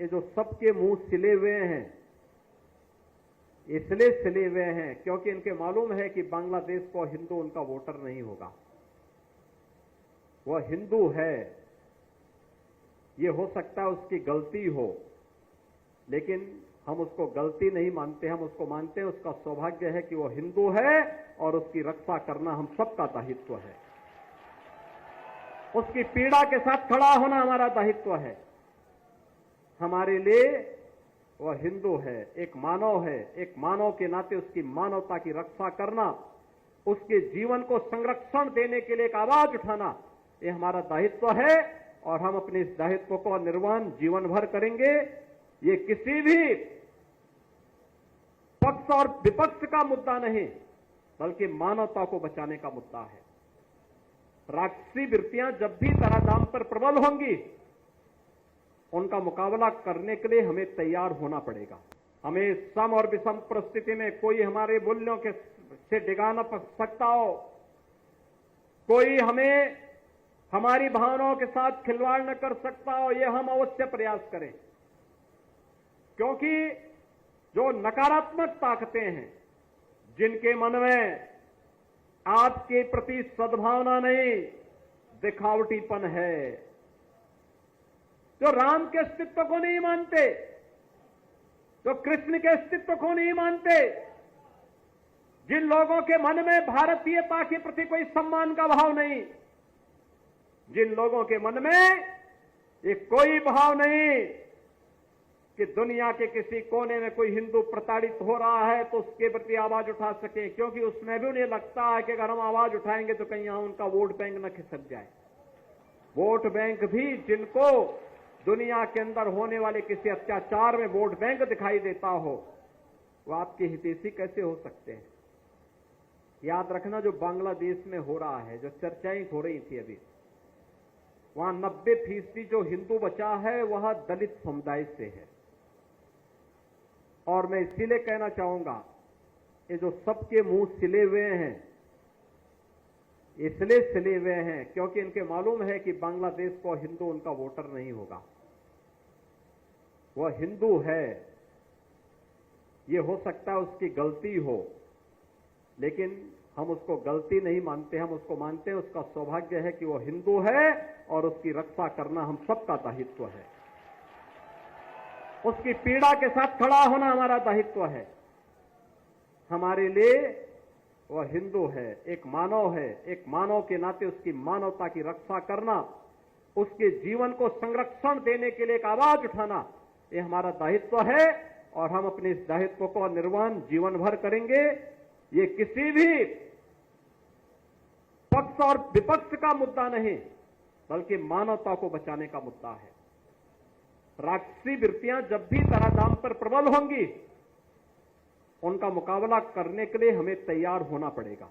ये जो सबके मुंह सिले हुए हैं, इसलिए सिले हुए हैं क्योंकि इनके मालूम है कि बांग्लादेश को हिंदू उनका वोटर नहीं होगा। वह हिंदू है, ये हो सकता है उसकी गलती हो, लेकिन हम उसको गलती नहीं मानते, हम उसको मानते हैं उसका सौभाग्य है कि वह हिंदू है और उसकी रक्षा करना हम सबका दायित्व है। उसकी पीड़ा के साथ खड़ा होना हमारा दायित्व है। हमारे लिए वह हिंदू है, एक मानव है, एक मानव के नाते उसकी मानवता की रक्षा करना, उसके जीवन को संरक्षण देने के लिए एक आवाज उठाना, ये हमारा दायित्व है और हम अपने इस दायित्व को निर्वहन जीवन भर करेंगे। ये किसी भी पक्ष और विपक्ष का मुद्दा नहीं, बल्कि मानवता को बचाने का मुद्दा है। राक्षसी वृत्तियां जब भी धराधाम पर प्रबल होंगी, उनका मुकाबला करने के लिए हमें तैयार होना पड़ेगा। हमें सम और विषम परिस्थिति में कोई हमारे मूल्यों के से डिगा न सकता हो, कोई हमें हमारी भावनाओं के साथ खिलवाड़ न कर सकता हो, यह हम अवश्य प्रयास करें। क्योंकि जो नकारात्मक ताकतें हैं, जिनके मन में आपके प्रति सद्भावना नहीं, दिखावटीपन है, जो राम के अस्तित्व को नहीं मानते, जो कृष्ण के अस्तित्व को नहीं मानते, जिन लोगों के मन में भारतीयता के प्रति कोई सम्मान का भाव नहीं, जिन लोगों के मन में ये कोई भाव नहीं कि दुनिया के किसी कोने में कोई हिंदू प्रताड़ित हो रहा है तो उसके प्रति आवाज उठा सके, क्योंकि उसमें भी उन्हें लगता है कि अगर हम आवाज उठाएंगे तो कहीं यहां उनका वोट बैंक न खिसक जाए। वोट बैंक भी जिनको दुनिया के अंदर होने वाले किसी अत्याचार में वोट बैंक दिखाई देता हो, वो आपके हितैषी कैसे हो सकते हैं? याद रखना, जो बांग्लादेश में हो रहा है, जो चर्चाएं हो रही थी अभी, वहां 90% जो हिंदू बचा है वह दलित समुदाय से है। और मैं इसीलिए कहना चाहूंगा, ये जो सबके मुंह सिले हुए हैं, इसलिए सिले हुए हैं क्योंकि इनके मालूम है कि बांग्लादेश को हिंदू उनका वोटर नहीं होगा। वह हिंदू है, ये हो सकता है उसकी गलती हो, लेकिन हम उसको गलती नहीं मानते, हम उसको मानते हैं उसका सौभाग्य है कि वह हिंदू है और उसकी रक्षा करना हम सबका दायित्व है। उसकी पीड़ा के साथ खड़ा होना हमारा दायित्व है। हमारे लिए वह हिंदू है, एक मानव है, एक मानव के नाते उसकी मानवता की रक्षा करना, उसके जीवन को संरक्षण देने के लिए एक आवाज उठाना, ये हमारा दायित्व है और हम अपने इस दायित्व को निर्वहन जीवन भर करेंगे। ये किसी भी पक्ष और विपक्ष का मुद्दा नहीं, बल्कि मानवता को बचाने का मुद्दा है। राक्षसी वृत्तियां जब भी धराधाम पर प्रबल होंगी, उनका मुकाबला करने के लिए हमें तैयार होना पड़ेगा।